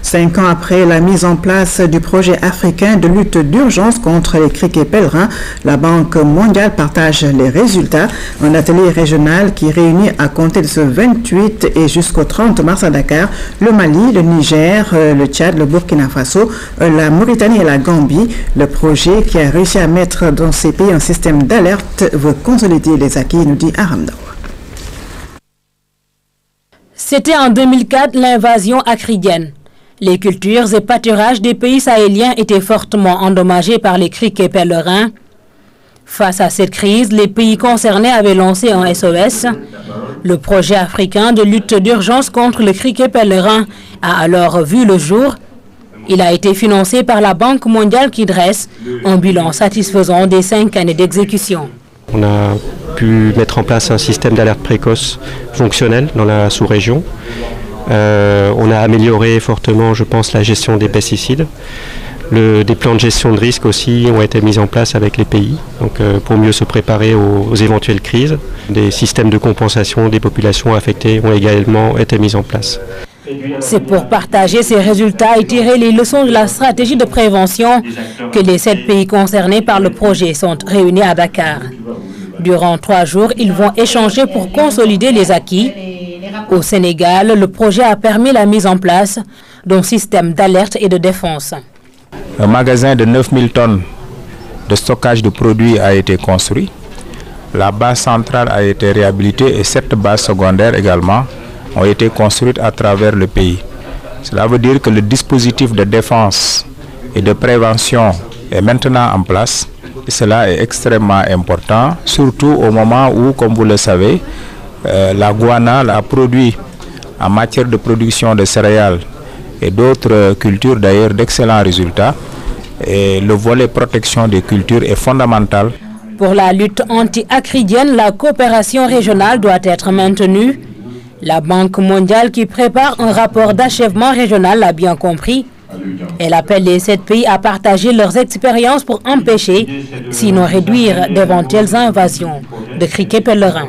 5 ans après la mise en place du projet africain de lutte d'urgence contre les criquets pèlerins, la Banque mondiale partage les résultats. Un atelier régional qui réunit à compter de ce 28 et jusqu'au 30 mars à Dakar le Mali, le Niger, le Tchad, le Burkina Faso, la Mauritanie et la Gambie. Le projet qui a réussi à mettre dans ces pays un système d'alerte veut consolider les acquis, nous dit Aramdao. C'était en 2004 l'invasion acridienne. Les cultures et pâturages des pays sahéliens étaient fortement endommagés par les criquets pèlerins. Face à cette crise, les pays concernés avaient lancé un SOS. Le projet africain de lutte d'urgence contre le criquet pèlerin a alors vu le jour. Il a été financé par la Banque mondiale qui dresse un bilan satisfaisant des 5 années d'exécution. On a pu mettre en place un système d'alerte précoce fonctionnel dans la sous-région. On a amélioré fortement, je pense, la gestion des pesticides. Des plans de gestion de risque aussi ont été mis en place avec les pays, donc, pour mieux se préparer aux éventuelles crises. Des systèmes de compensation des populations affectées ont également été mis en place. C'est pour partager ces résultats et tirer les leçons de la stratégie de prévention que les 7 pays concernés par le projet sont réunis à Dakar. Durant 3 jours, ils vont échanger pour consolider les acquis. Au Sénégal, le projet a permis la mise en place d'un système d'alerte et de défense. Un magasin de 9000 tonnes de stockage de produits a été construit. La base centrale a été réhabilitée et 7 bases secondaires également ont été construites à travers le pays. Cela veut dire que le dispositif de défense et de prévention est maintenant en place. Et cela est extrêmement important, surtout au moment où, comme vous le savez, la Guyana a produit en matière de production de céréales et d'autres cultures d'ailleurs d'excellents résultats. Et le volet protection des cultures est fondamental. Pour la lutte anti-acridienne, la coopération régionale doit être maintenue. La Banque mondiale qui prépare un rapport d'achèvement régional l'a bien compris. Elle appelle les 7 pays à partager leurs expériences pour empêcher, sinon réduire d'éventuelles invasions de criquets pèlerins.